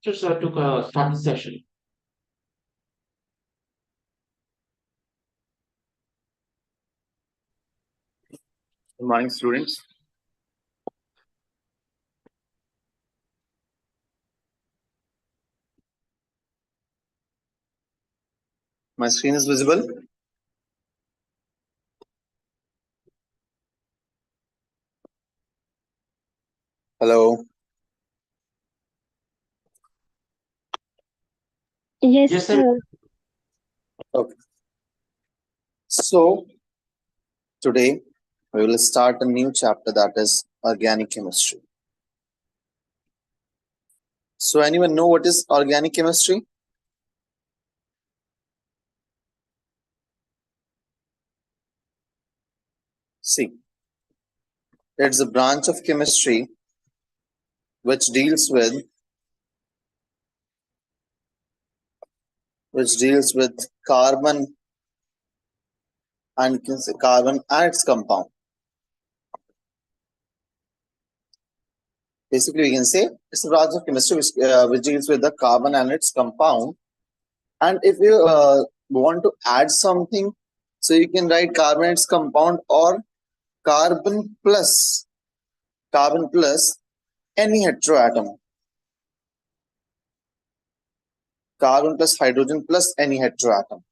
Just to start the session. Good morning, students. My screen is visible. Hello. Yes, Yes, sir. sir. Okay. So today we will start a new chapter, that is organic chemistry. So anyone know what is organic chemistry? See, it's a branch of chemistry which deals with carbon and carbon and its compound. Basically, we can say it's a branch of chemistry which deals with the carbon and its compound. And if you want to add something, so you can write carbon and its compound or carbon plus any heteroatom, carbon plus hydrogen plus any heteroatom.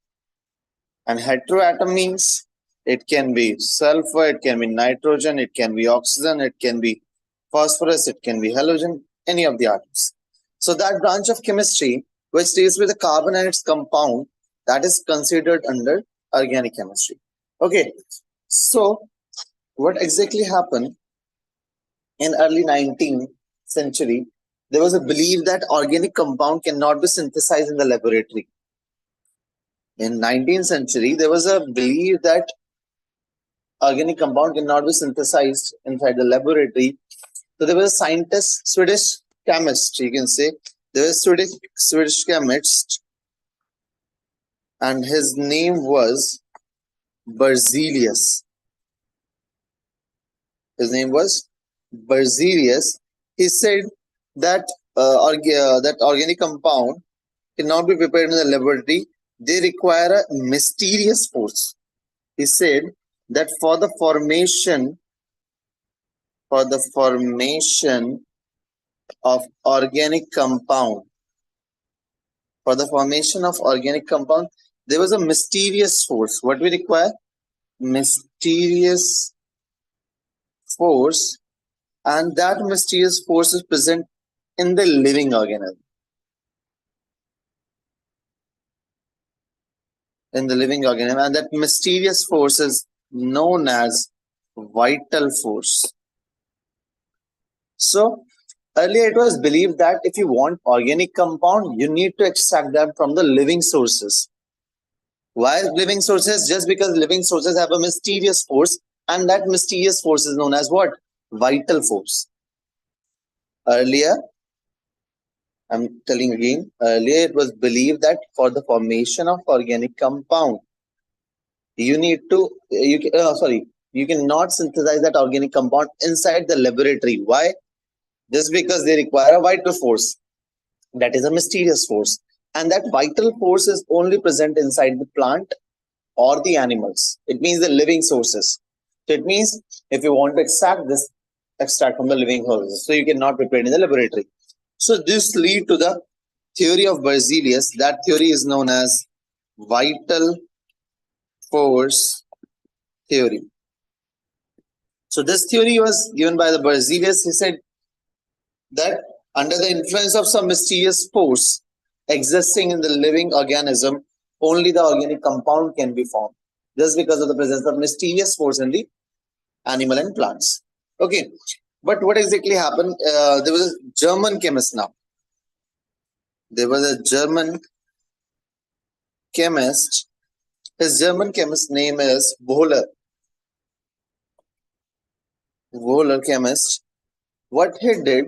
And heteroatom means it can be sulfur, it can be nitrogen, it can be oxygen, it can be phosphorus, it can be halogen, any of the atoms. So that branch of chemistry which deals with the carbon and its compound, that is considered under organic chemistry. Okay, so what exactly happened in early 19th century? There was a belief that organic compound cannot be synthesized in the laboratory. In 19th century, there was a belief that organic compound cannot be synthesized inside the laboratory. So there was a scientist, Swedish chemist, you can say. There was a Swedish chemist, and his name was Berzelius. His name was Berzelius. He said that that organic compound cannot be prepared in the laboratory. They require a mysterious force. He said that for the formation of organic compound, there was a mysterious force. What we require? Mysterious force, and that mysterious force is present in the living organism. And that mysterious force is known as vital force. So earlier it was believed that if you want organic compound, you need to extract them from the living sources. Why living sources? Just because living sources have a mysterious force, and that mysterious force is known as what? Vital force. Earlier, I'm telling again, earlier it was believed that for the formation of organic compound, you cannot synthesize that organic compound inside the laboratory. Why? Just because they require a vital force. That is a mysterious force. And that vital force is only present inside the plant or the animals. It means the living sources. So it means if you want to extract from the living sources, so you cannot prepare it in the laboratory. So this leads to the theory of Berzelius. That theory is known as vital force theory. So this theory was given by the Berzelius. He said that under the influence of some mysterious force existing in the living organism, only the organic compound can be formed, just because of the presence of mysterious force in the animal and plants. Okay, but what exactly happened? There was a German chemist now. There was a German chemist. His German chemist name is Wohler. Wohler chemist. What he did,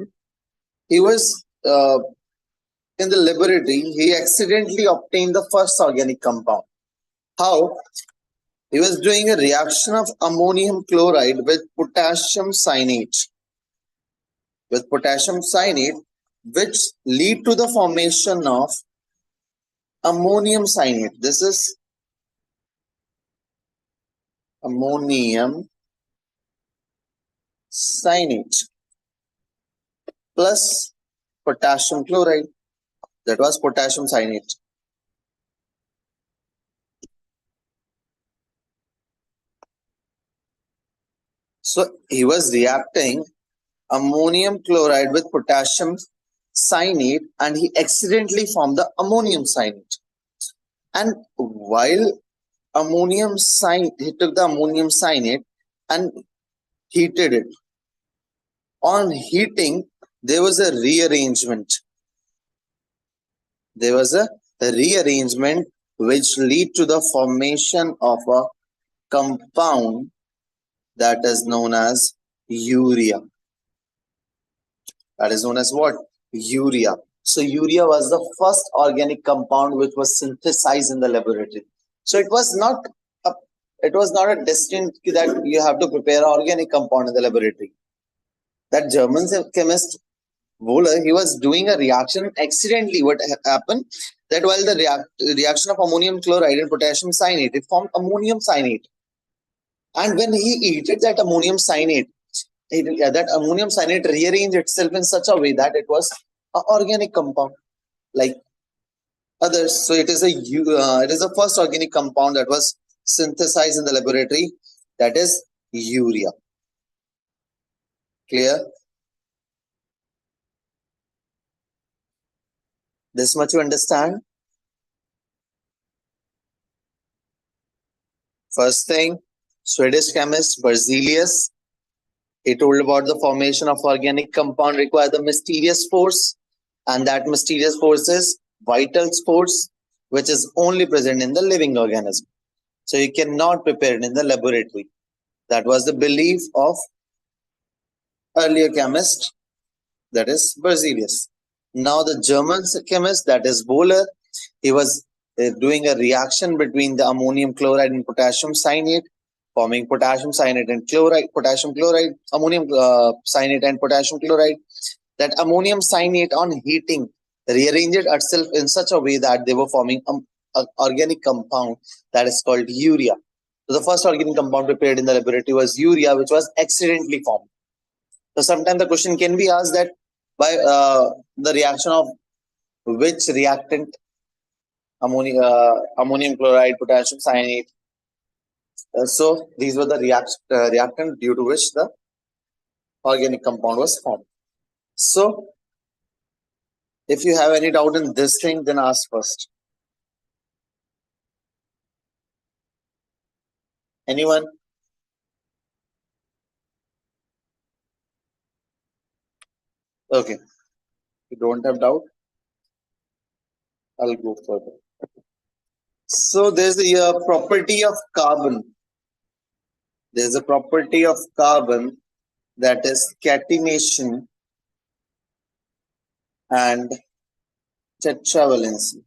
he was in the laboratory, he accidentally obtained the first organic compound. How? He was doing a reaction of ammonium chloride with potassium cyanate. which lead to the formation of ammonium cyanate. This is ammonium cyanate plus potassium chloride. That was potassium cyanate. So he was reacting ammonium chloride with potassium cyanate and he accidentally formed the ammonium cyanate. And while ammonium cyanate, he took the ammonium cyanate and heated it. On heating, there was a rearrangement. There was a rearrangement which lead to the formation of a compound that is known as urea. That is known as what? Urea. So urea was the first organic compound which was synthesized in the laboratory. So it was not a destined that you have to prepare an organic compound in the laboratory. That German chemist Wohler, he was doing a reaction accidentally. What happened? That while the reaction of ammonium chloride and potassium cyanate, it formed ammonium cyanate. And when he heated that ammonium cyanate, that ammonium cyanate rearranged itself in such a way that it was an organic compound like others. So it is the first organic compound that was synthesized in the laboratory. That is urea. Clear? This much you understand? First thing, Swedish chemist Berzelius, he told about the formation of organic compound require the mysterious force, and that mysterious force is vital force, which is only present in the living organism. So you cannot prepare it in the laboratory. That was the belief of earlier chemist, that is Berzelius. Now the German chemist, that is Wohler, he was doing a reaction between the ammonium chloride and potassium cyanate, forming potassium cyanate and chloride, potassium chloride, ammonium cyanate and potassium chloride. That ammonium cyanate on heating rearranged itself in such a way that they were forming an organic compound that is called urea. So the first organic compound prepared in the laboratory was urea, which was accidentally formed. So sometimes the question can be asked that by the reaction of which reactant, ammonium chloride, potassium cyanate. So these were the reactant due to which the organic compound was formed. So if you have any doubt in this thing, then ask first. Anyone? Okay. If you don't have doubt, I'll go further. So there's the property of carbon. There's a property of carbon that is catenation and tetravalency.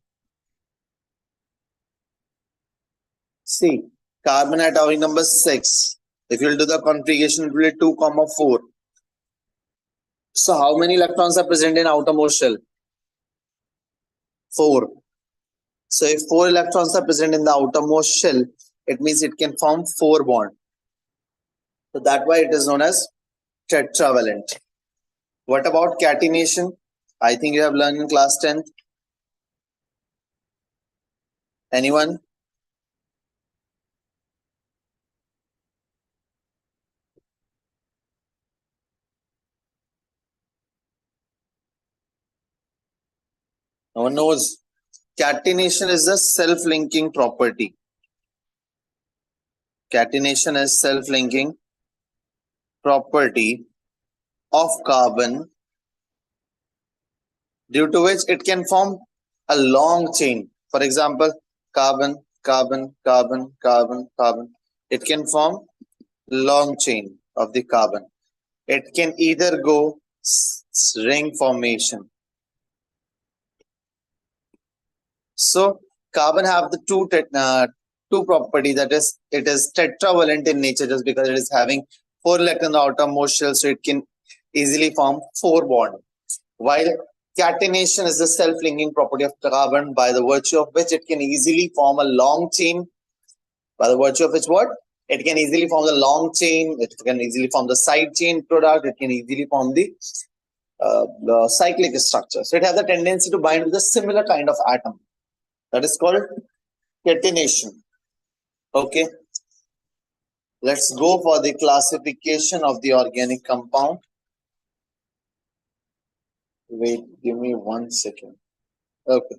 See, carbon atomic number 6. If you'll do the configuration, it will be 2, 4. So how many electrons are present in outermost shell? 4. So if 4 electrons are present in the outermost shell, it means it can form 4 bonds. So that's why it is known as tetravalent. What about catenation? I think you have learned in class 10th. Anyone? No one knows. Catenation is a self-linking property. Catenation is self-linking property of carbon due to which it can form a long chain. For example, carbon, carbon, carbon, carbon, carbon. It can form long chain of the carbon. It can either go ring formation. So carbon have the two property, that is it is tetravalent in nature just because it is having 4 electrons in the outermost shell, so it can easily form 4 bonds. While Catenation is the self-linking property of carbon by the virtue of which it can easily form a long chain. By the virtue of which what? It can easily form the long chain, it can easily form the side chain product, it can easily form the cyclic structure. So it has a tendency to bind with a similar kind of atom. That is called catenation. Okay. Let's go for the classification of the organic compound. Wait, give me 1 second. Okay.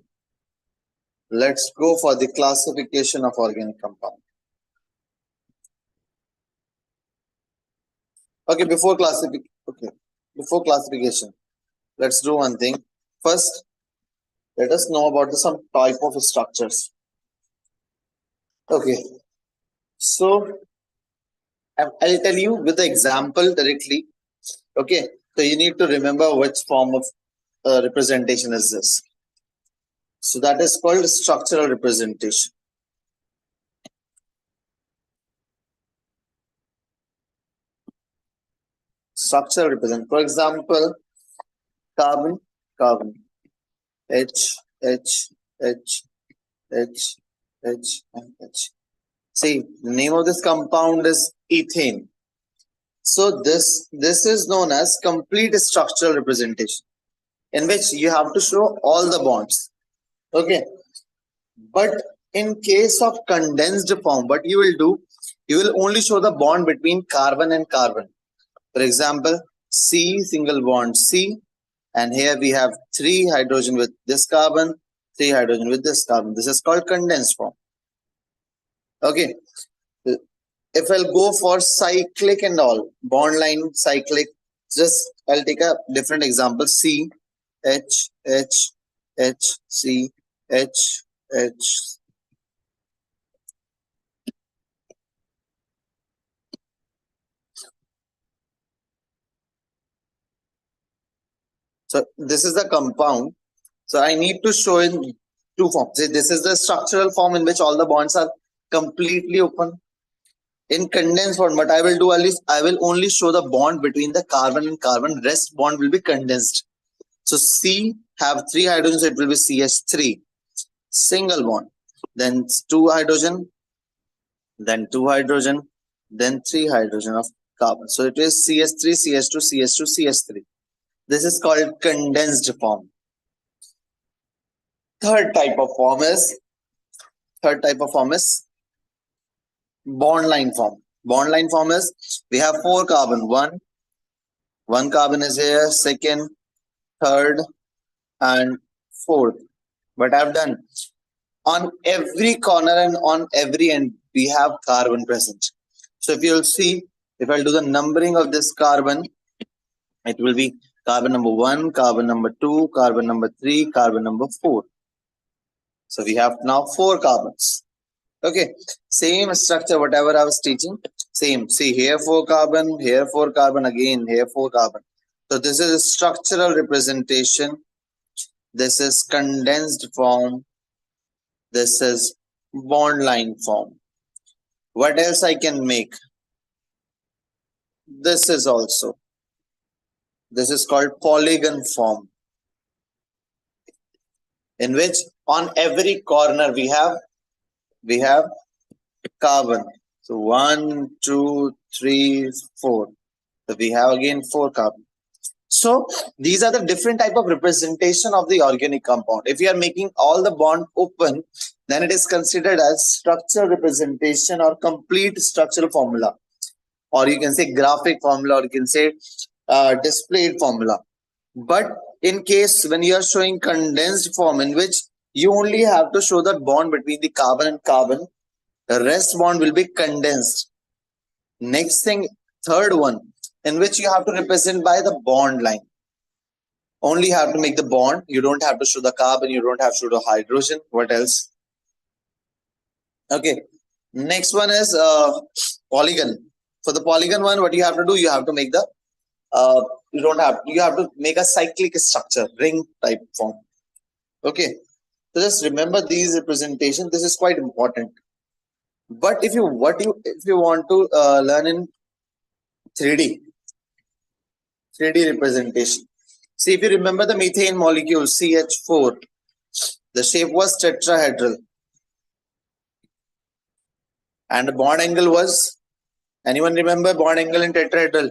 Let's go for the classification of organic compound. Okay, before classification, let's do one thing. First, let us know about some type of structures. Okay, so I'll tell you with the example directly. Okay, so you need to remember which form of representation is this. So that is called structural representation. Structural representation. For example, carbon, H, H, H, H, H, and H. See, the name of this compound is ethane. So this is known as complete structural representation, in which you have to show all the bonds. Okay. But in case of condensed form, what you will do, you will only show the bond between carbon and carbon. For example, C, single bond C, and here we have 3 hydrogen with this carbon, 3 hydrogen with this carbon. This is called condensed form. Okay. If I'll go for cyclic and all, bond line cyclic, just I'll take a different example. C, H, H, H, C, H, H. So this is the compound. So I need to show in 2 forms. This is the structural form in which all the bonds are completely open. In condensed form, what I will do is I will only show the bond between the carbon and carbon. Rest bond will be condensed. So C have 3 hydrogens, so it will be CH3. Single bond. Then 2 hydrogen, then 2 hydrogen, then 3 hydrogen of carbon. So it is CH3, CH2, CH2, CH3. This is called condensed form. Third type of form is bond line form. Bond line form is we have 4 carbon. One carbon is here, second, third, and fourth. What I've done, on every corner and on every end we have carbon present. So if you'll see, if I'll do the numbering of this carbon, it will be carbon number 1, carbon number 2, carbon number 3, carbon number 4. So we have now 4 carbons. Okay, same structure, whatever I was teaching, same. See, here 4 carbon, here 4 carbon, again here 4 carbon. So this is a structural representation. This is condensed form. This is bond line form. What else I can make? This is also. This is called polygon form, in which on every corner we have carbon. So 1, 2, 3, 4. So we have again 4 carbon. So these are the different type of representation of the organic compound. If you are making all the bond open, then it is considered as structural representation or complete structural formula, or you can say graphic formula, or you can say displayed formula. But in case when you are showing condensed form, in which you only have to show the bond between the carbon and carbon, the rest bond will be condensed. Next thing, third one, in which you have to represent by the bond line. Only have to make the bond. You don't have to show the carbon. You don't have to show the hydrogen. What else? Okay. Next one is polygon. For the polygon one, what you have to do, you have to make the you have to make a cyclic structure, ring type form. Okay. So just remember these representations. This is quite important. But if you want to learn in 3D representation. See, if you remember the methane molecule CH4, the shape was tetrahedral and the bond angle was, anyone remember bond angle in tetrahedral?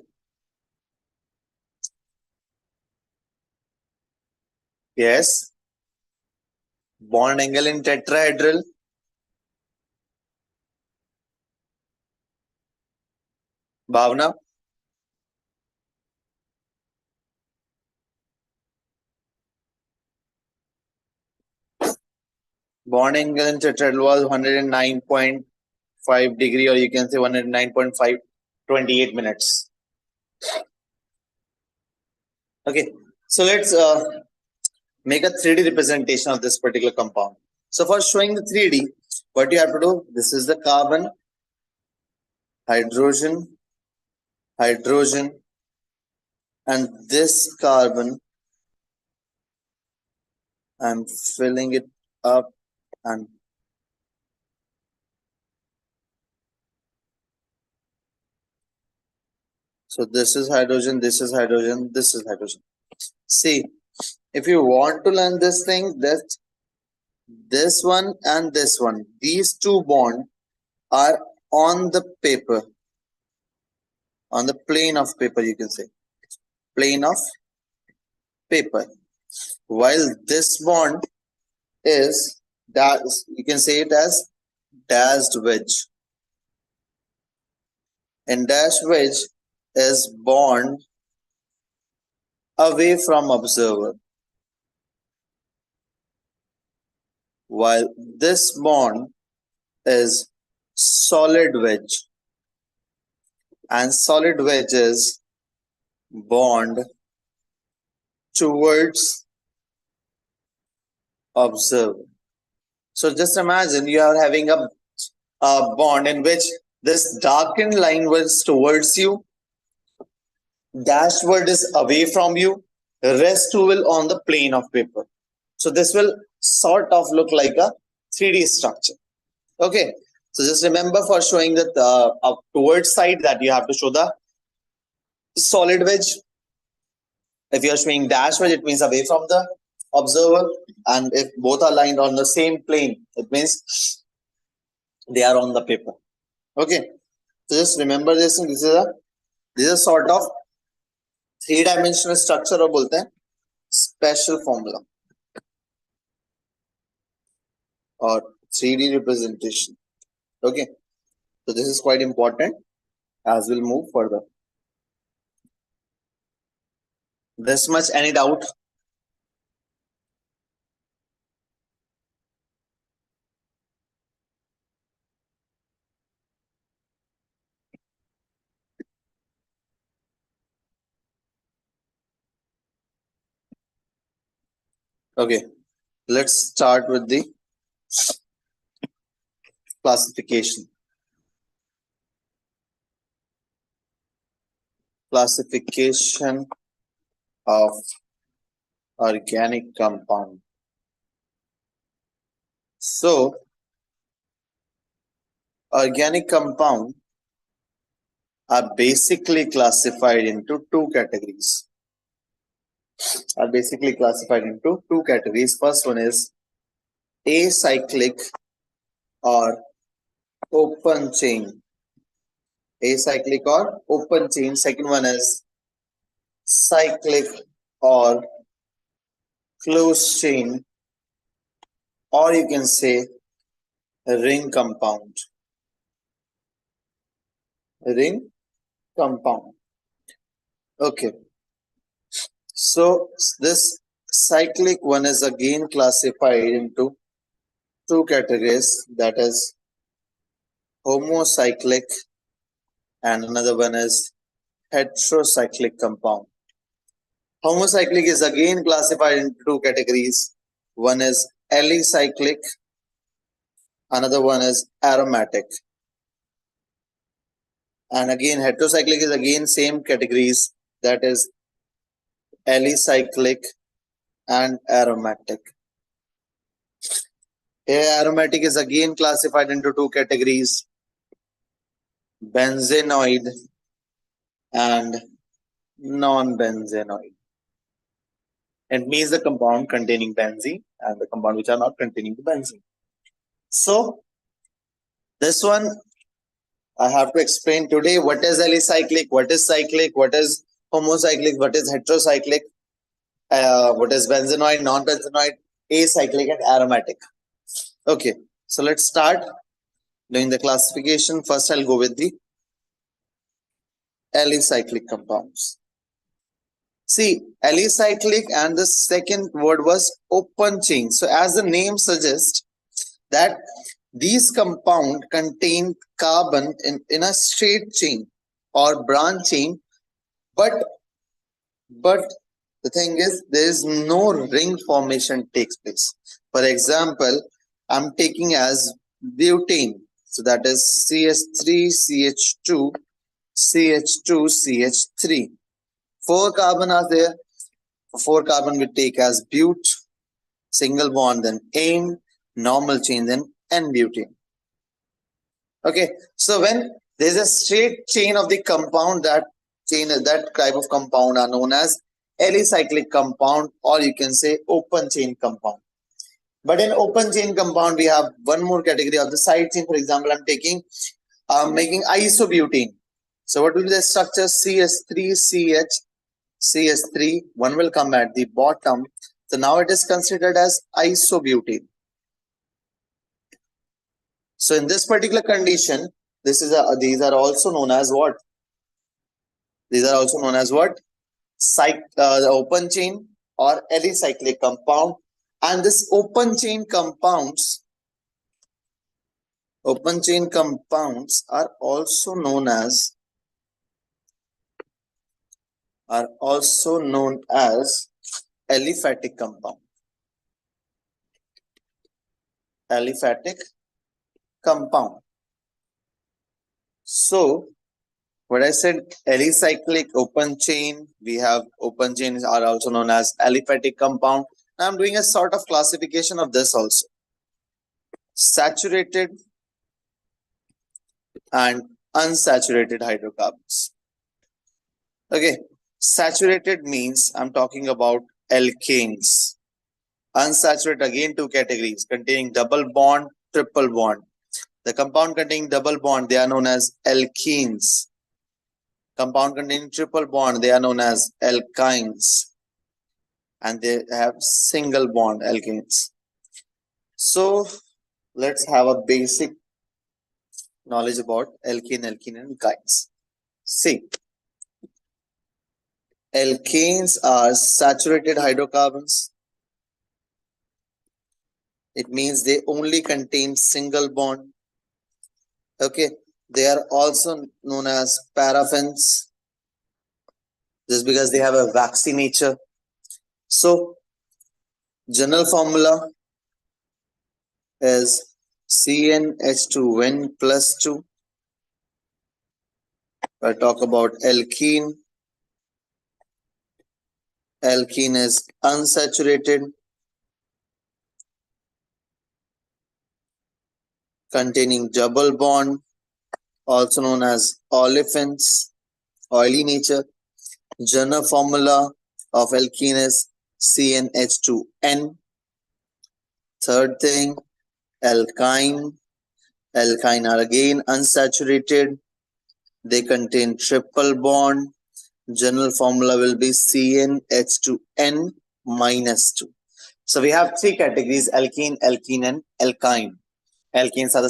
Yes, bond angle in tetrahedral. Bhavna? Bond angle in tetrahedral was 109.5 degree, or you can say 109.528 minutes. Okay, so let's make a 3D representation of this particular compound. So for showing the 3D, what you have to do, this is the carbon, hydrogen, hydrogen, and this carbon, I'm filling it up, and so this is hydrogen, this is hydrogen, this is hydrogen. See, if you want to learn this thing, that this one and this one, these two bonds are on the paper, on the plane of paper, you can say, plane of paper. While this bond is that, you can say it as dashed wedge. And dash wedge is bond away from observer, while this bond is solid wedge, and solid wedge is bond towards observer. So just imagine you are having a bond in which this darkened line was towards you, dashed word is away from you, rest two will on the plane of paper. So this will sort of look like a 3D structure. Okay, so just remember for showing that towards side that you have to show the solid wedge. If you are showing dash wedge, it means away from the observer, and if both are lined on the same plane, it means they are on the paper. Okay, so just remember this. This is a sort of 3-dimensional structure, or बोलते हैं special formula or 3D representation. Okay, so this is quite important as we'll move further. This much, any doubt? Okay, let's start with the classification. Classification of organic compound. So, organic compound are basically classified into two categories. First one is acyclic or open chain. Acyclic or open chain. Second one is cyclic or closed chain, or you can say ring compound. Ring compound. Okay. So this cyclic one is again classified into two categories, that is homocyclic and another one is heterocyclic compound. Homocyclic is again classified into two categories. One is alicyclic, another one is aromatic. And again, heterocyclic is again same categories, that is alicyclic and aromatic. Aromatic is again classified into two categories, benzenoid and non-benzenoid. It means the compound containing benzene and the compound which are not containing the benzene. So this one I have to explain today. What is alicyclic? What is cyclic? What is homocyclic? What is heterocyclic? What is benzenoid, non-benzenoid, acyclic, and aromatic? Okay, so let's start doing the classification. First, I'll go with the alicyclic compounds. See, alicyclic, and the second word was open chain. So, as the name suggests, that these compounds contain carbon in a straight chain or branch chain, but the thing is there is no ring formation takes place. For example, I'm taking as butane, so that is CH3, CH2, CH2, CH3. 4 carbon are there. 4 carbon we take as but, single bond, then ane, normal chain, then N-butane. Okay, so when there's a straight chain of the compound, that type of compound are known as alicyclic compound, or you can say open chain compound. But in open chain compound, we have one more category of the side chain. For example, I'm making isobutane. So what will be the structure? CH3CH, CH3, one will come at the bottom. So now it is considered as isobutane. So in this particular condition, these are also known as what? These are also known as what? The open chain or alicyclic compound. And this open chain compounds are also known as aliphatic compound. Aliphatic compound. So what I said, alicyclic, open chain, we have open chains are also known as aliphatic compound. I'm doing a sort of classification of this also. Saturated and unsaturated hydrocarbons. Okay, saturated means I'm talking about alkanes. Unsaturated, again, 2 categories containing double bond, triple bond. The compound containing double bond, they are known as alkenes. Compound containing triple bond, they are known as alkynes. And they have single bond alkanes. So let's have a basic knowledge about alkene, and alkynes. See, alkanes are saturated hydrocarbons. It means they only contain single bond. Okay, they are also known as paraffins, just because they have a waxy nature. So general formula is CnH2n plus 2. I talk about alkene. Alkene is unsaturated, containing double bond, also known as olefins, oily nature. General formula of alkene is CnH2n. Third thing, alkyne. Alkyne are again unsaturated. They contain triple bond. General formula will be CnH2n minus 2. So we have 3 categories: alkene, alkene, and alkyne. Alkenes are the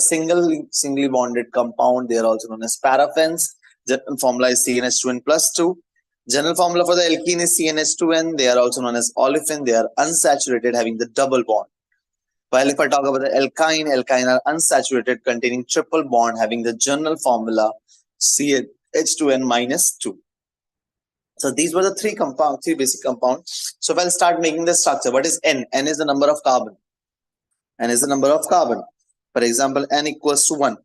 singly bonded compound. They are also known as paraffins. General formula is CnH2n plus 2. General formula for the alkene is CnH2n. They are also known as olefin. They are unsaturated, having the double bond. While if I talk about the alkyne are unsaturated, containing triple bond, having the general formula CnH2n minus 2. So these were the 3 basic compounds. So if I'll start making the structure, what is N? N is the number of carbon. N is the number of carbon. For example, N equals to 1.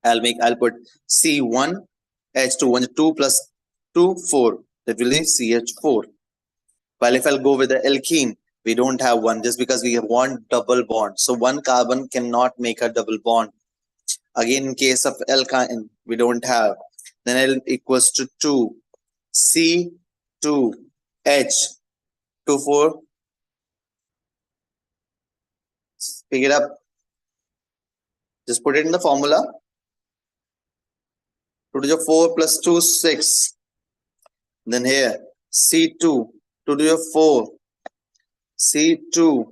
I'll put C1, H2, 1, 2 plus 2, 4. That will be CH4. While if I'll go with the alkene, we don't have 1, just because we have 1 double bond. So 1 carbon cannot make a double bond. Again, in case of alkyne, we don't have. Then L equals to 2. C2H. 2, 4. Pick it up. Just put it in the formula. 2 to the 4 plus 2, 6. Then here, C2, 2 to the 4. C2,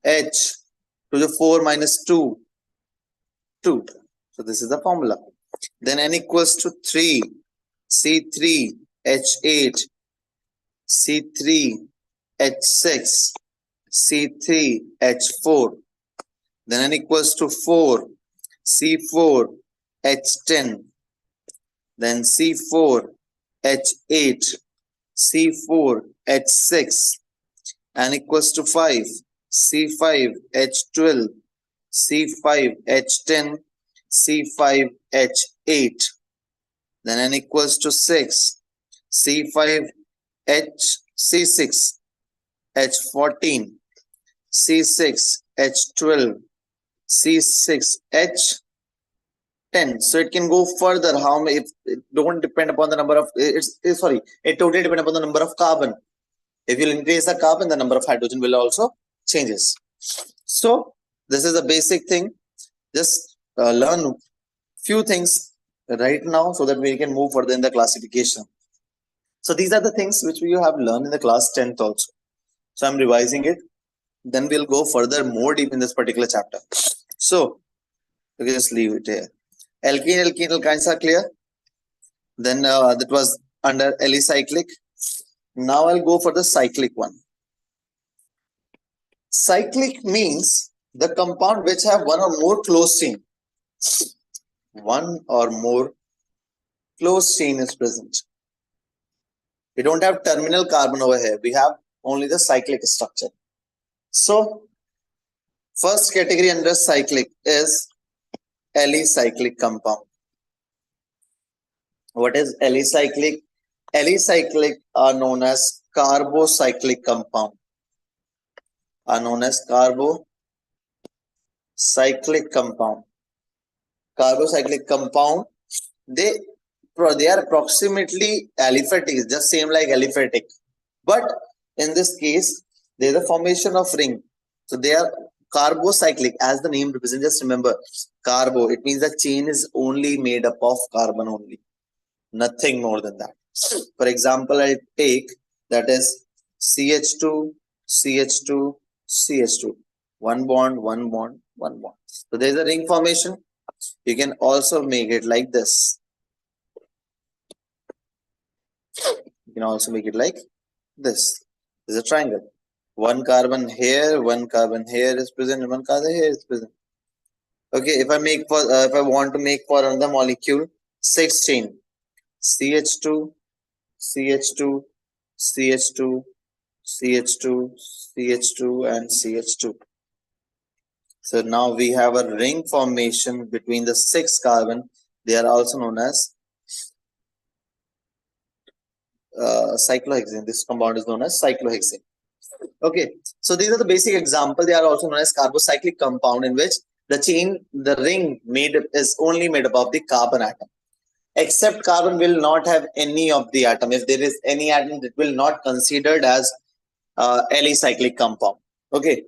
H, 2 to the 4 minus 2, 2. So this is the formula. Then N equals to 3. C3, H8, C3, H6, C3, H4. Then N equals to 4. C4, H10. Then C4, H8, C4, H6. N equals to 5. C5, H12, C5, H10, C5, H8. Then N equals to 6. C5, C6, H14, C6, H12, C6, H10. So it can go further. How many? It don't depend upon the number of. It totally depends upon the number of carbon. If you increase the carbon, the number of hydrogen will also changes. So this is a basic thing. Just learn few things right now so that we can move further in the classification. So these are the things which we have learned in the class 10th also. So I'm revising it. Then we'll go further more deep in this particular chapter. So you can just leave it here. Alkene alkynes are clear. Then that was under alicyclic. Now I'll go for the cyclic one. Cyclic means the compound which have one or more close chain. One or more close chain is present. We don't have terminal carbon over here. We have only the cyclic structure. So first category under cyclic is alicyclic compound. What is alicyclic? Alicyclic are known as carbocyclic compound. Are known as carbocyclic compound. Carbocyclic compound, they are approximately aliphatic, just same like aliphatic. But in this case, there is a formation of ring. So they are carbocyclic, as the name represents. Just remember, carbo, it means the chain is only made up of carbon only. Nothing more than that. For example, I'll take that is CH2, CH2, CH2. One bond, one bond, one bond. So there is a ring formation. You can also make it like this. You can also make it like this. This is a triangle. One carbon here is present, and one carbon here is present. Okay, if I make for if I want to make for another molecule 6 chain, CH2, CH2, CH2, CH2, CH2, and CH2. So now we have a ring formation between the 6 carbon. They are also known as cyclohexane. This compound is known as cyclohexane. Okay, so these are the basic examples. They are also known as carbocyclic compound, in which the ring is only made up of the carbon atom. Except carbon will not have any of the atom. If there is any atom, it will not considered as alicyclic compound. Okay,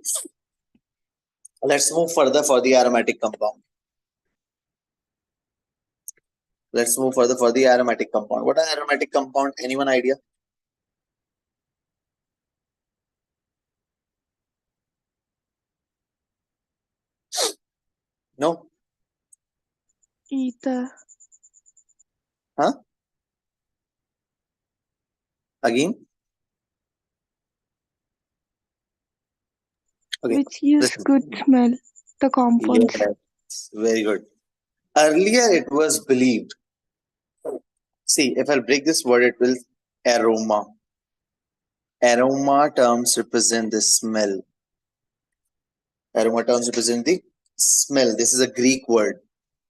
let's move further for the aromatic compound. Let's move further for the aromatic compound. What are aromatic compound? Anyone idea? No? Ether. Huh? Again? Okay. Which gives good smell, the compounds. Yes, very good. Earlier it was believed. See, if I'll break this word, it will aroma. Aroma terms represent the smell. Aroma terms represent the smell. This is a Greek word.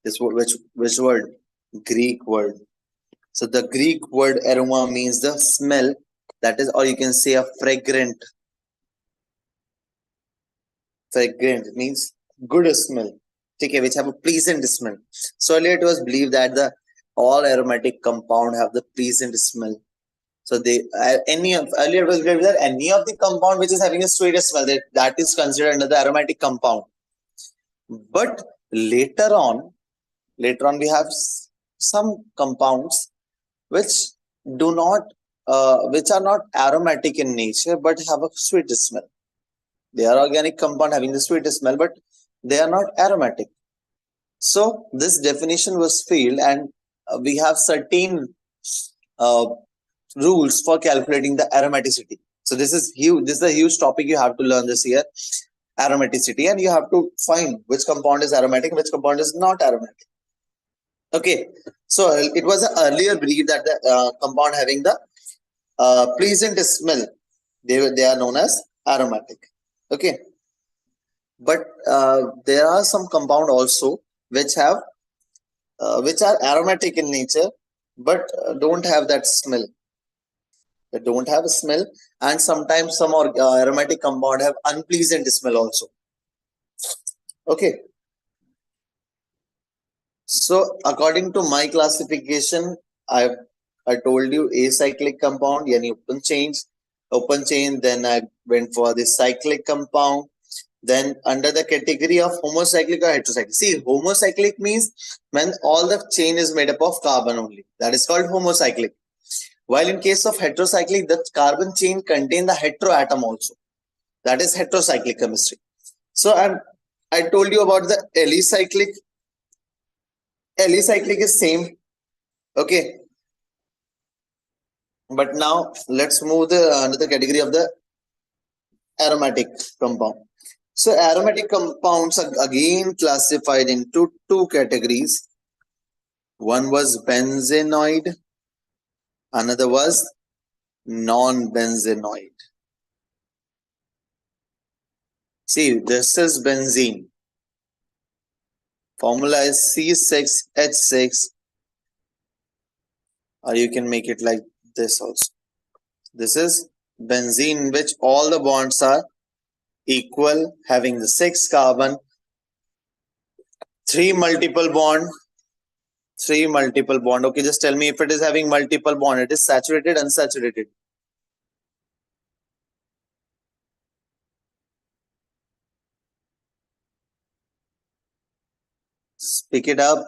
This word, which word? Greek word. So the Greek word aroma means the smell. That is, or you can say a fragrant. Fragrant means good smell. Okay, which have a pleasant smell. So earlier it was believed that all aromatic compound have the pleasant smell. So they any of earlier was that any of the compound which is having a sweet smell, that is considered under the aromatic compound. But later on we have some compounds which do not which are not aromatic in nature but have a sweet smell. They are organic compound having the sweet smell, but they are not aromatic. So this definition was failed, and we have certain uh, rules for calculating the aromaticity. So this is huge. This is a huge topic you have to learn this year, aromaticity, and you have to find which compound is aromatic, which compound is not aromatic. Okay, so it was an earlier belief that the compound having the pleasant smell, they are known as aromatic. Okay, but there are some compound also which have which are aromatic in nature but don't have that smell. They don't have a smell, and sometimes some aromatic compound have unpleasant smell also. Okay, so according to my classification, I told you acyclic compound, yani open chain. Then I went for the cyclic compound. Then under the category of homocyclic or heterocyclic. See, homocyclic means when all the chain is made up of carbon only. That is called homocyclic. While in case of heterocyclic, the carbon chain contain the heteroatom also. That is heterocyclic chemistry. So I told you about the alicyclic. Alicyclic is same. Okay. But now let's move under the category of the aromatic compound. So aromatic compounds are again classified into two categories. One was benzenoid, another was non-benzenoid. See, this is benzene. Formula is C6H6, or you can make it like this also. This is benzene in which all the bonds are equal, having the 6 carbon, 3 multiple bond. Okay, just tell me if it is having multiple bond. It is saturated, unsaturated. Pick it up.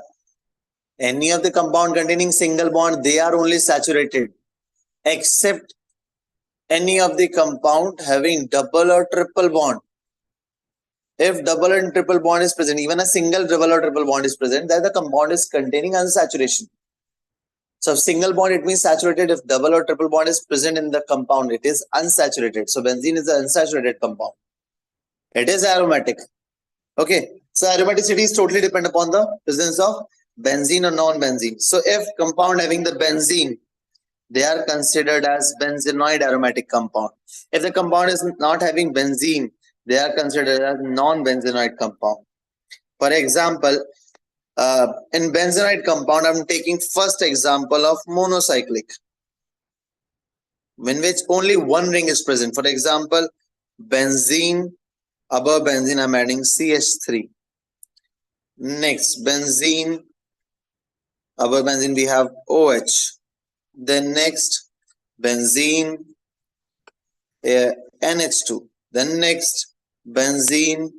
Any of the compound containing single bond, they are only saturated, except any of the compound having double or triple bond. If double and triple bond is present, even a single double or triple bond is present, then the compound is containing unsaturation. So if single bond, it means saturated. If double or triple bond is present in the compound, it is unsaturated. So benzene is an unsaturated compound. It is aromatic. Okay. So aromaticity is totally dependent upon the presence of benzene or non-benzene. So if compound having the benzene, they are considered as benzenoid aromatic compound. If the compound is not having benzene, they are considered as non-benzenoid compound. For example, in benzenoid compound, I'm taking first example of monocyclic, in which only one ring is present. For example, benzene, above benzene, I'm adding CH3. Next, benzene, above benzene, we have OH. Then next, benzene, NH2. Then next, benzene,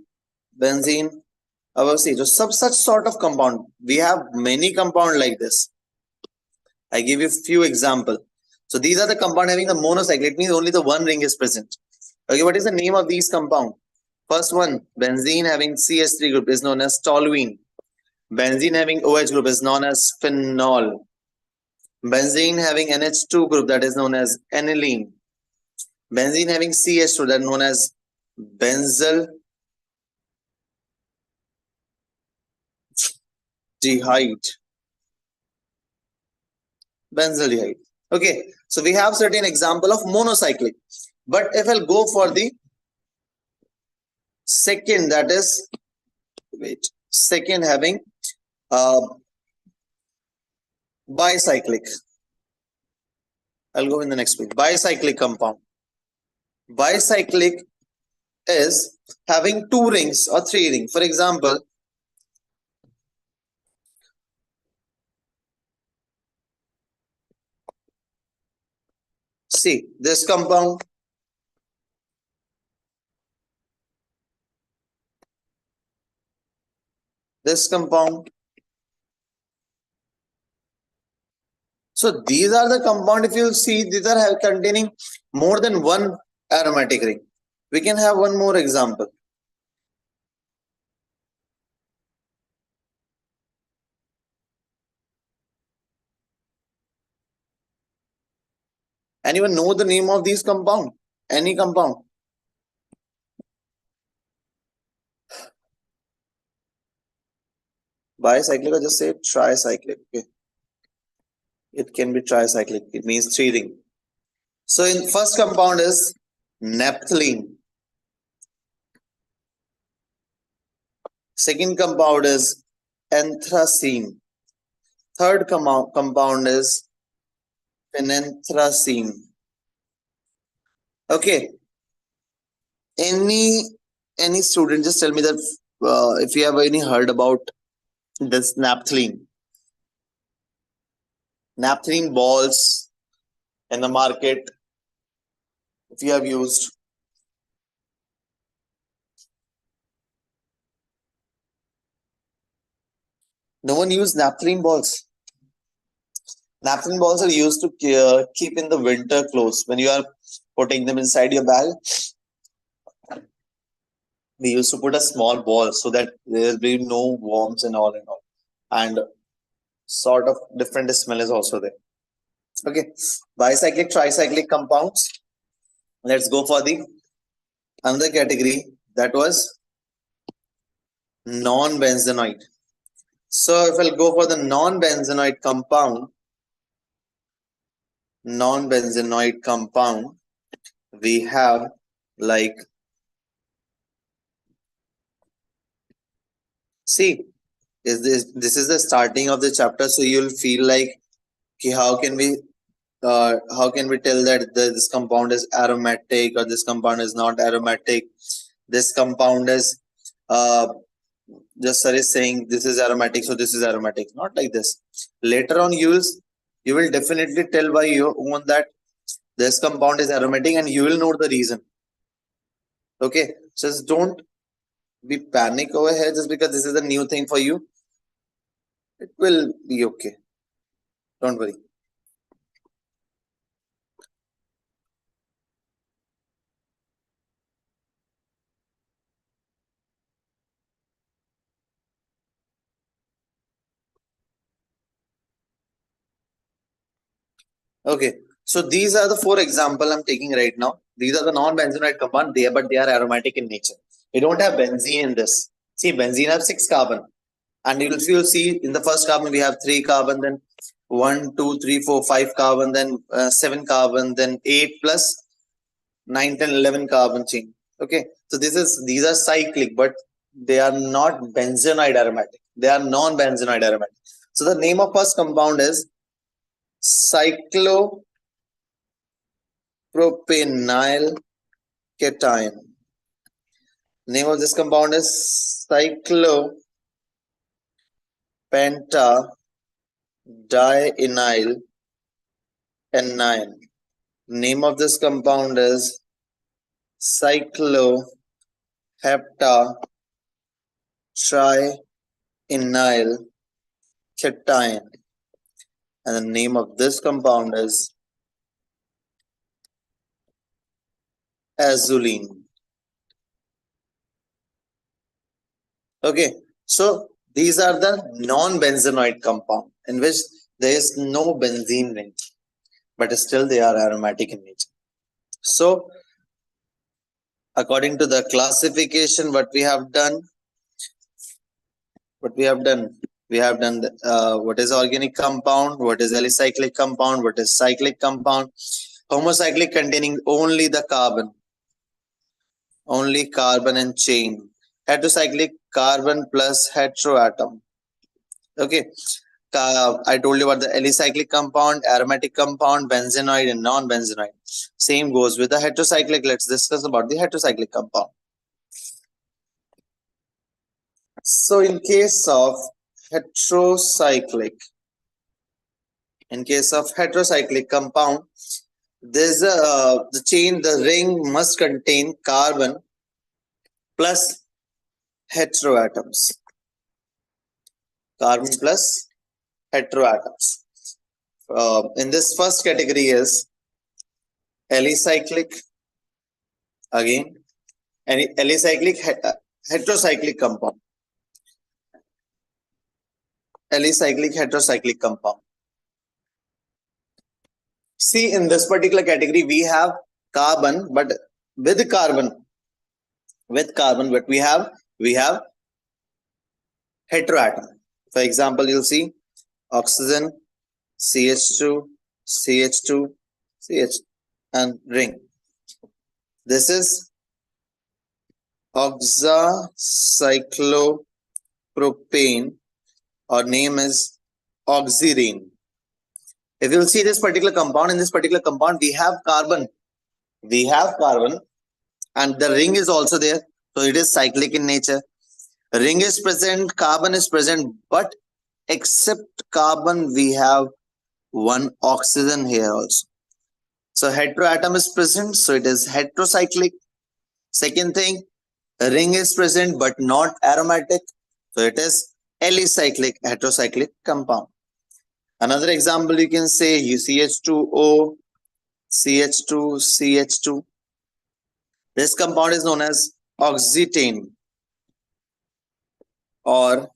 above C. So such sort of compound. We have many compound like this. I give you few example. So these are the compound having the monocycle. It means only the one ring is present. Okay, what is the name of these compound? First one, benzene having CH3 group is known as toluene. Benzene having OH group is known as phenol. Benzene having NH2 group, that is known as aniline. Benzene having CH2, that is known as benzyl dehyde. Benzaldehyde. Okay, so we have certain example of monocyclic. But if I'll go for the second, that is, second having bicyclic. I'll go in the next page. Bicyclic compound. Bicyclic is having 2 rings or 3 rings. For example, See this compound. This compound. So these are the compound. If you see, these are containing more than one aromatic ring. We can have one more example. Anyone know the name of these compound? Any compound? Bicyclic or just say tricyclic. Okay. It can be tricyclic. It means three ring. So in first compound is naphthalene. Second compound is anthracene. Third compound is phenanthracene. Okay. Any student just tell me that if you have any heard about this naphthalene. Naphthalene balls in the market, if you have used. No one used naphthalene balls. Naphthalene balls are used to keep in the winter clothes. When you are putting them inside your bag, we used to put a small ball so that there will be no worms and all. And sort of different smell is also there. Okay, bicyclic, tricyclic compounds. Let's go for the another category, that was non-benzenoid. So if I'll go for the non-benzenoid compound, we have like, see, this is the starting of the chapter, so you'll feel like, how can we tell that this compound is aromatic or this compound is not aromatic? This compound is just sir is saying this is aromatic, so this is aromatic. Not like this. Later on, you will definitely tell by your own that this compound is aromatic, and you will know the reason. Okay, just don't be panic over here just because this is a new thing for you. It will be okay. Don't worry. Okay, so these are the four example I'm taking right now. These are the non-benzenoid compound, but they are aromatic in nature. We don't have benzene in this. See, benzene have 6 carbon, and you'll see in the first carbon we have 3 carbon, then 1, 2, 3, 4, 5 carbon, then 7 carbon, then 8 plus 9, 10, 11 carbon chain. Okay, so these are cyclic, but they are not benzenoid aromatic. They are non-benzenoid aromatic. So the name of first compound is cyclopropenyl cation. Name of this compound is cyclopentadienyl anion. Name of this compound is cycloheptatrienyl cation. And the name of this compound is azulene. Okay, so these are the non-benzenoid compound in which there is no benzene ring, but still they are aromatic in nature. So according to the classification, what we have done, what is organic compound, what is alicyclic compound, what is cyclic compound. Homocyclic containing only the carbon, and chain. Heterocyclic, carbon plus heteroatom. Okay, I told you about the alicyclic compound, aromatic compound, benzenoid and non-benzenoid. Same goes with the heterocyclic. Let's discuss about the heterocyclic compound. So in case of heterocyclic compound, there's the ring must contain carbon plus heteroatoms. Carbon plus heteroatoms. In this first category is alicyclic, again, alicyclic heterocyclic compound. Alicyclic heterocyclic compound. See, in this particular category, we have carbon, but with carbon, but we have heteroatom. For example, you'll see oxygen, CH2, CH2, CH, and ring. This is oxacyclopropane, or name is oxyrene. If you'll see this particular compound, in this particular compound, we have carbon, and the ring is also there. So it is cyclic in nature. Ring is present, carbon is present, but except carbon, we have one oxygen here also. So heteroatom is present, so it is heterocyclic. Second thing, ring is present but not aromatic, so it is alicyclic heterocyclic compound. Another example, you can say CH2O, CH2, CH2. This compound is known as oxetane or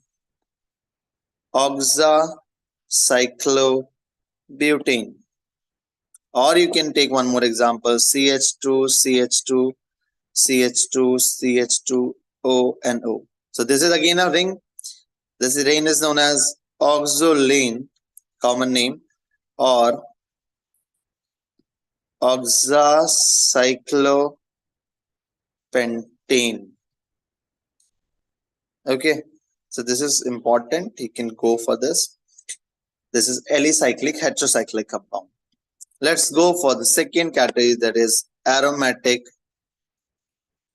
oxacyclobutane. Or you can take one more example, CH2, CH2, CH2, CH2, O and O. So this is again a ring. This ring is known as oxolane, common name, or oxacyclopentane. Okay, so this is important. You can go for this. This is alicyclic heterocyclic compound. Let's go for the second category, that is aromatic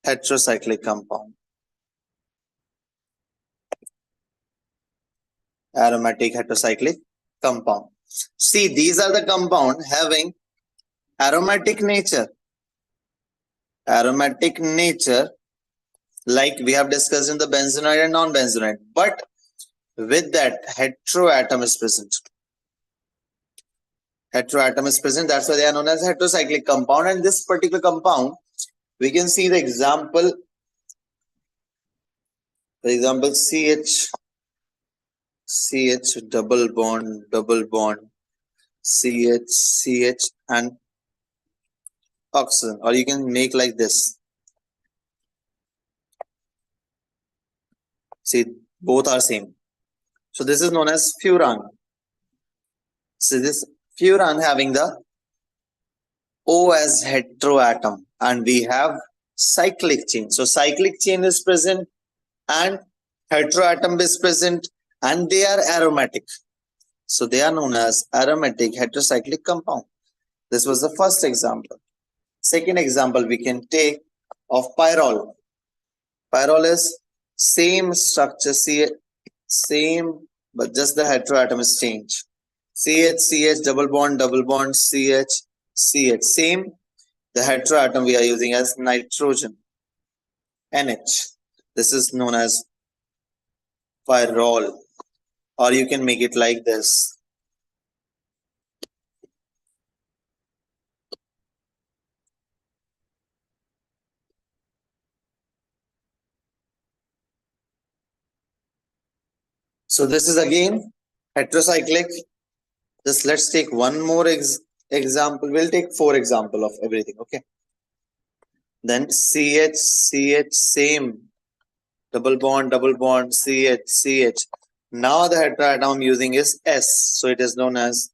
heterocyclic compound. Aromatic heterocyclic compound. See, these are the compound having aromatic nature. Aromatic nature, like we have discussed in the benzenoid and non-benzenoid, but with that heteroatom is present. Heteroatom is present, that's why they are known as heterocyclic compound. And this particular compound, we can see the example. For example, CH double bond, CH and oxygen, or you can make like this. See, both are same. So this is known as furan. So this furan having the O as heteroatom, and we have cyclic chain. So cyclic chain is present and heteroatom is present, and they are aromatic. So they are known as aromatic heterocyclic compound. This was the first example. Second example we can take of pyrrole. Pyrrole is same structure, same, but just the heteroatom is changed. CH, double bond, CH, same. The heteroatom we are using as nitrogen, NH. This is known as pyrrole, or you can make it like this. So this is again heterocyclic. Just let's take one more example. We'll take 4 examples of everything. Okay. Then CH, same. Double bond, CH. Now the heteroatom I'm using is S. So it is known as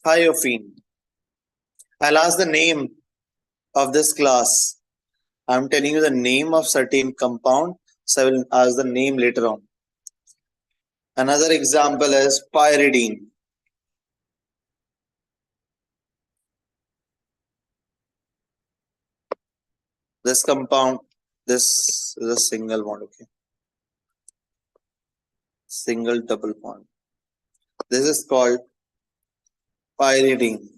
thiophene. I'll ask the name of this class. I'm telling you the name of certain compound. So I will ask the name later on. Another example is pyridine. This compound, this is a single bond, okay? Single double bond. This is called pyridine.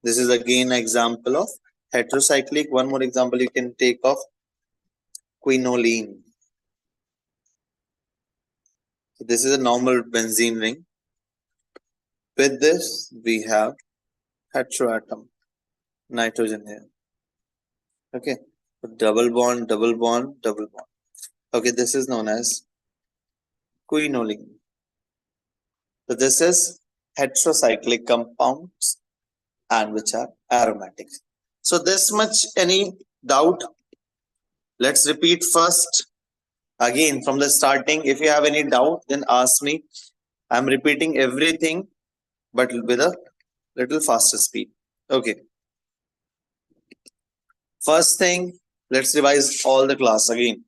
This is again an example of heterocyclic. One more example you can take of quinoline. This is a normal benzene ring. With this, we have heteroatom, nitrogen here. Okay, double bond, double bond, double bond. Okay, this is known as quinoline. So this is heterocyclic compounds and which are aromatic. So this much, any doubt? Let's repeat first. Again, from the starting, if you have any doubt, then ask me. I'm repeating everything, but with a little faster speed. Okay. First thing, let's revise all the class again.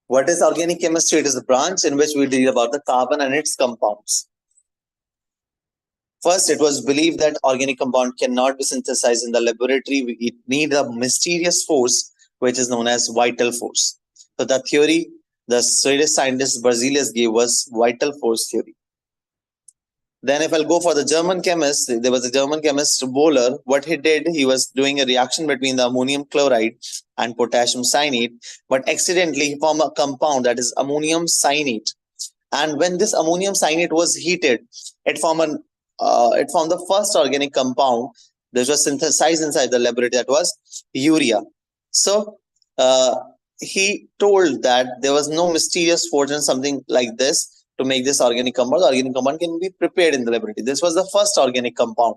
What is organic chemistry? It is the branch in which we deal about the carbon and its compounds. First, it was believed that organic compound cannot be synthesized in the laboratory. It needs a mysterious force, which is known as vital force. So the theory the Swedish scientist Berzelius gave was vital force theory. Then if I'll go for the German chemist, there was a German chemist, Bohler. What he did, he was doing a reaction between the ammonium chloride and potassium cyanate, but accidentally he formed a compound that is ammonium cyanate. And when this ammonium cyanate was heated, it formed the first organic compound that was synthesized inside the laboratory, that was urea. So he told that there was no mysterious force and something like this to make this organic compound. The organic compound can be prepared in the laboratory. This was the first organic compound.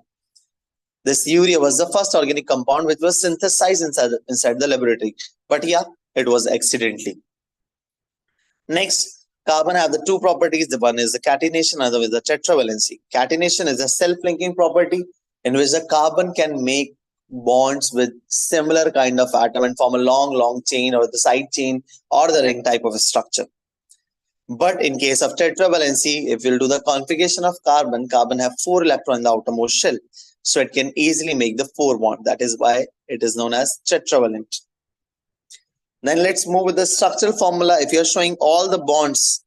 This urea was the first organic compound which was synthesized inside the laboratory. But yeah, it was accidentally. Next, carbon have the two properties. The one is the catenation, another is the tetravalency. Catenation is a self-linking property in which the carbon can make bonds with similar kind of atom and form a long chain or the side chain or the ring type of a structure. But in case of tetravalency, if we'll do the configuration of carbon, carbon have 4 electrons in the outermost shell. So it can easily make the 4 bond. That is why it is known as tetravalent. Then let's move with the structural formula. If you're showing all the bonds,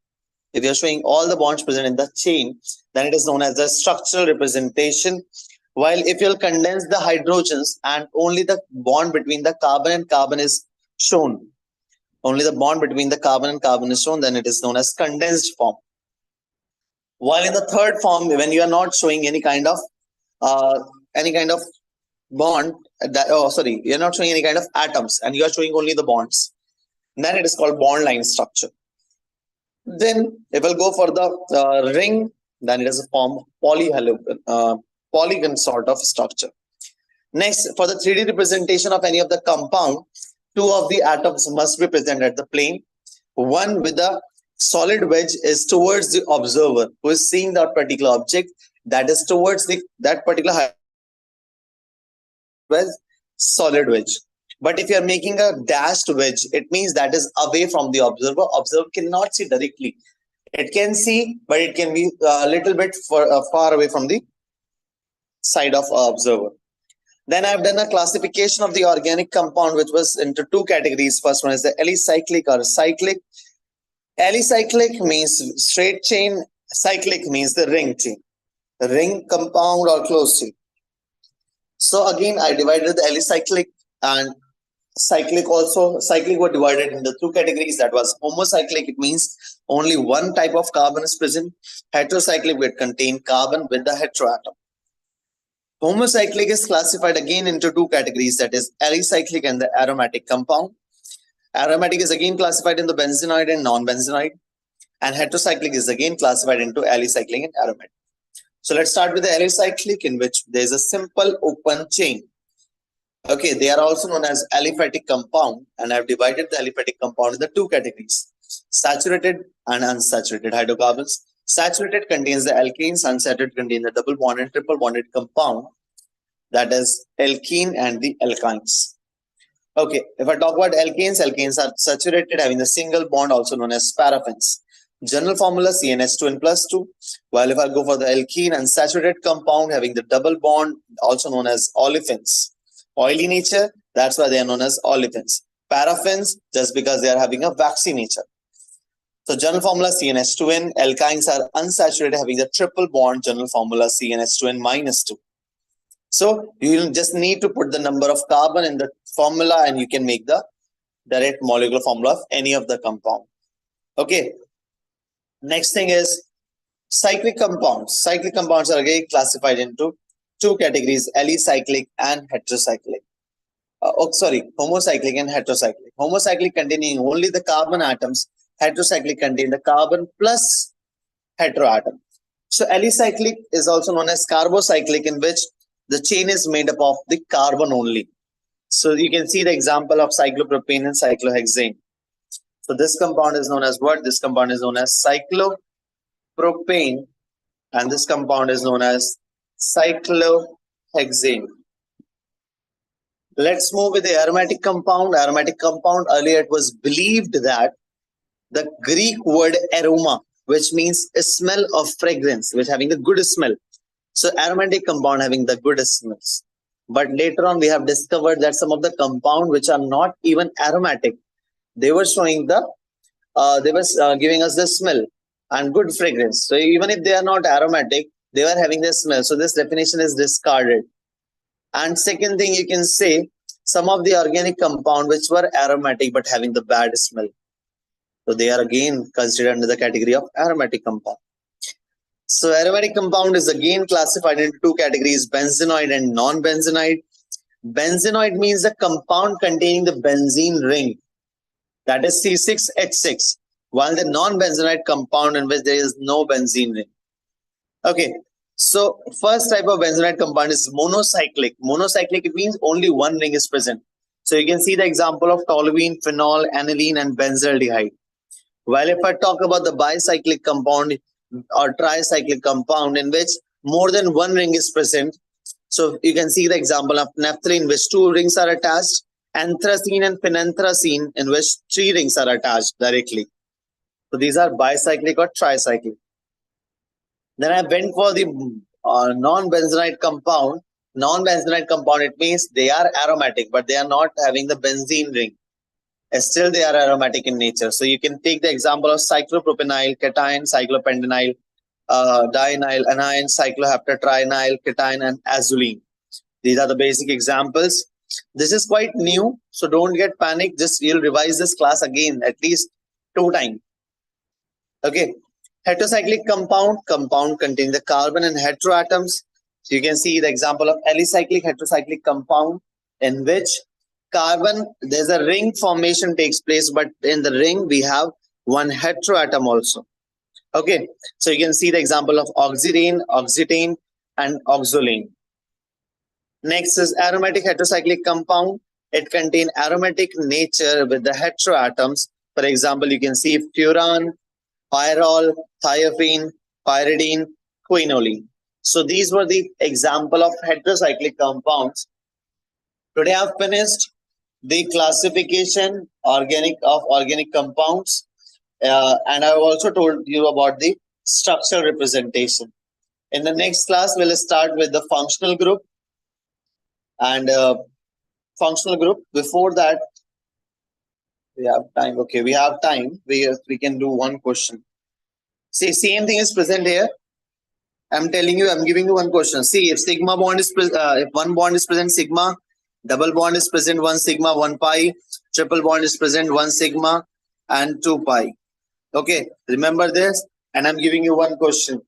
present in the chain, then it is known as the structural representation. While if you'll condense the hydrogens and only the bond between the carbon and carbon is shown, then it is known as condensed form. While in the third form, when you are not showing any kind of bond, you're not showing any kind of atoms and you are showing only the bonds, then it is called bond line structure. Then if we'll go for the ring, then it is a form of polygon sort of structure. Next, for the 3D representation of any of the compound, 2 of the atoms must be present at the plane. One with the solid wedge is towards the observer who is seeing that particular object, that is towards that particular solid wedge. But if you are making a dashed wedge, it means that is away from the observer. Observer cannot see directly. It can see, but it can be a little bit far away from the side of observer. Then I've done a classification of the organic compound, which was into 2 categories. First one is the alicyclic or cyclic. Alicyclic means straight chain. Cyclic means the ring chain. Ring compound or closed chain. So again, I divided the alicyclic and cyclic also. Cyclic were divided into 2 categories. That was homocyclic. It means only one type of carbon is present. Heterocyclic would contain carbon with the heteroatom. Homocyclic is classified again into 2 categories, that is alicyclic and the aromatic compound. Aromatic is again classified into benzenoid and non-benzenoid, and heterocyclic is again classified into alicyclic and aromatic. So let's start with the alicyclic, in which there is a simple open chain. Okay, they are also known as aliphatic compound, and I have divided the aliphatic compound into 2 categories: saturated and unsaturated hydrocarbons. Saturated contains the alkanes, unsaturated contains the double bond and triple bonded compound, that is alkene and the alkynes. Okay, if I talk about alkanes, alkanes are saturated having the single bond, also known as paraffins. General formula CnH2n plus 2. While if I go for the alkene unsaturated compound having the double bond, also known as olefins. Oily nature, that's why they are known as olefins. Paraffins, just because they are having a waxy nature. So general formula CnH2n, alkynes are unsaturated having the triple bond, general formula CnH2n minus 2. So you just need to put the number of carbon in the formula and you can make the direct molecular formula of any of the compound. Okay. Next thing is cyclic compounds. Cyclic compounds are again classified into two categories, alicyclic and heterocyclic. Homocyclic and heterocyclic. Homocyclic containing only the carbon atoms, heterocyclic contain the carbon plus heteroatom. So alicyclic is also known as carbocyclic, in which the chain is made up of the carbon only. So you can see the example of cyclopropane and cyclohexane. So this compound is known as what? This compound is known as cyclopropane and this compound is known as cyclohexane. Let's move with the aromatic compound. Aromatic compound, earlier it was believed that the Greek word aroma, which means a smell of fragrance, which having the good smell. So aromatic compound having the good smells. But later on we have discovered that some of the compound which are not even aromatic, they were showing the giving us the smell and good fragrance. So even if they are not aromatic, they were having the smell. So this definition is discarded. And second thing you can say, some of the organic compound which were aromatic but having the bad smell. So they are again considered under the category of aromatic compound. So aromatic compound is again classified into two categories, benzenoid and non-benzenoid. Benzenoid means the compound containing the benzene ring, that is C6H6, while the non-benzenoid compound in which there is no benzene ring. Okay, so first type of benzenoid compound is monocyclic. Monocyclic, it means only one ring is present. So you can see the example of toluene, phenol, aniline and benzaldehyde. While if I talk about the bicyclic compound or tricyclic compound in which more than one ring is present, so you can see the example of naphthalene, which two rings are attached, anthracene and phenanthracene, in which three rings are attached directly. So these are bicyclic or tricyclic. Then I went for the non-benzenoid compound. Non-benzenoid compound, it means they are aromatic, but they are not having the benzene ring. Still, they are aromatic in nature. So you can take the example of cyclopropenyl, cation, cyclopentenyl, dienyl, anion, cycloheptatrienyl, cation, and azulene. These are the basic examples. This is quite new, so don't get panic. Just you'll revise this class again at least 2 times. Okay. Heterocyclic compound containing the carbon and heteroatoms. So you can see the example of alicyclic heterocyclic compound in which carbon, there's a ring formation takes place, but in the ring we have one heteroatom also. Okay, so you can see the example of oxidane, oxetane, and oxolane. Next is aromatic heterocyclic compound. It contains aromatic nature with the heteroatoms. For example, you can see furan, pyrrole, thiophene, pyridine, quinoline. So these were the example of heterocyclic compounds. Today I've finished the classification of organic compounds, and I've also told you about the structural representation. In the next class, we'll start with the functional group. And functional group, before that, we have time. Okay, we have time. We can do one question. See, same thing is present here. I'm telling you, I'm giving you one question. See, if sigma bond is if one bond is present, sigma, double bond is present, 1 sigma, 1 pi, triple bond is present, 1 sigma, and 2 pi. Okay, remember this. And I'm giving you one question.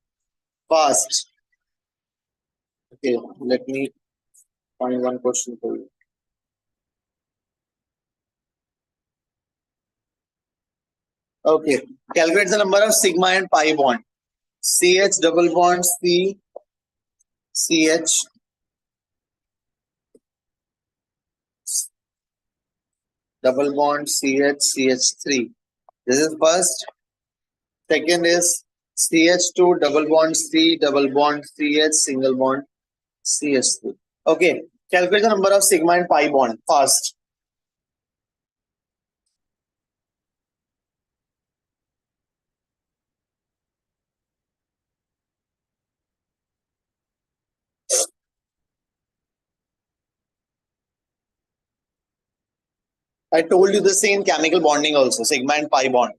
Fast. Okay, let me find one question for you. Okay, calculate the number of sigma and pi bond. CH double bond C, CH double bond CH, CH3. This is first. Second is CH2 double bond C, double bond CH, single bond CH3. Okay, calculate the number of sigma and pi bond fast. I told you the same chemical bonding also, sigma and pi bond.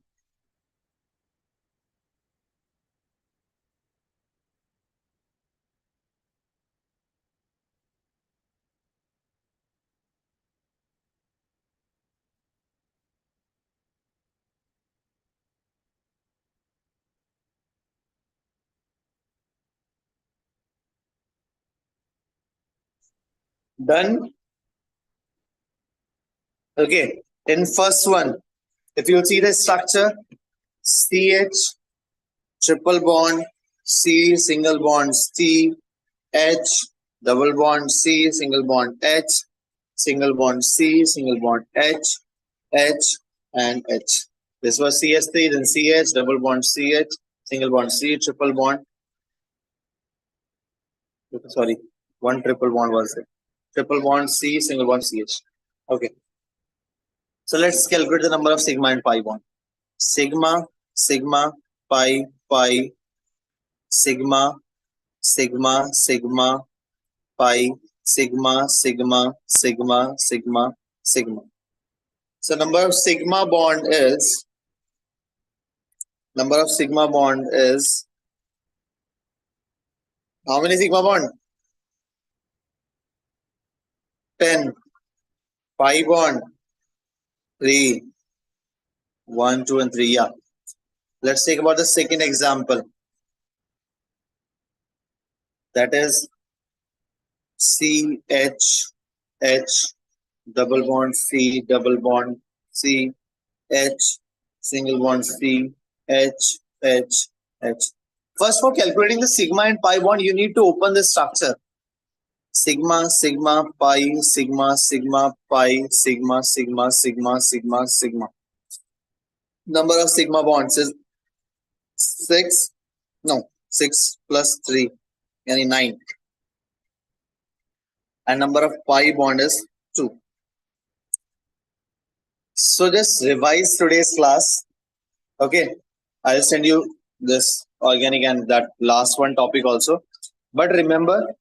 Done. Okay. In first one, if you see the structure, CH triple bond, C single bond, C H double bond, C single bond, H single bond, C single bond, H and H. This was CS3, then CH double bond, CH single bond, C triple bond. Sorry, one triple bond was there. Triple bond, C single bond, CH. Okay. So let's calculate the number of sigma and pi bond. Sigma, sigma, pi, pi, sigma, sigma, sigma, pi, sigma, sigma, sigma, sigma, sigma. So number of sigma bond is how many sigma bond? 10. Pi bond 3. 1, 2, and 3. Yeah. Let's take about the second example. That is CH double bond C double bond C H single bond C H H H. First, for calculating the sigma and pi bond, you need to open the structure. Sigma, sigma, pi, sigma, sigma, pi, sigma, sigma, sigma, sigma, sigma. Number of sigma bonds is 6. No, 6 plus 3, yani 9. And number of pi bond is 2. So just revise today's class. Okay, I'll send you this organic and that last one topic also. But remember,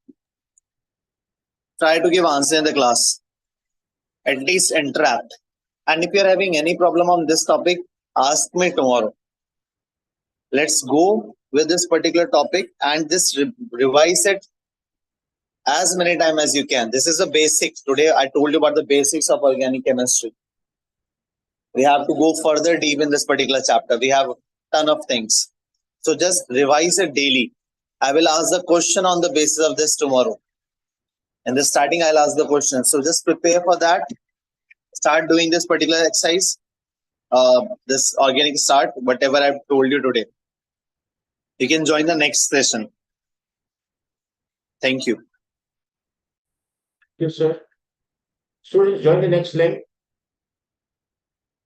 try to give answer in the class. At least interact. And if you're having any problem on this topic, ask me tomorrow. Let's go with this particular topic and just revise it as many times as you can. This is the basics. Today I told you about the basics of organic chemistry. We have to go further deep in this particular chapter. We have a ton of things. So just revise it daily. I will ask the question on the basis of this tomorrow. In the starting, I'll ask the question. So just prepare for that. Start doing this particular exercise. This organic start, whatever I've told you today. You can join the next session. Thank you. Yes, sir. Students, join the next link.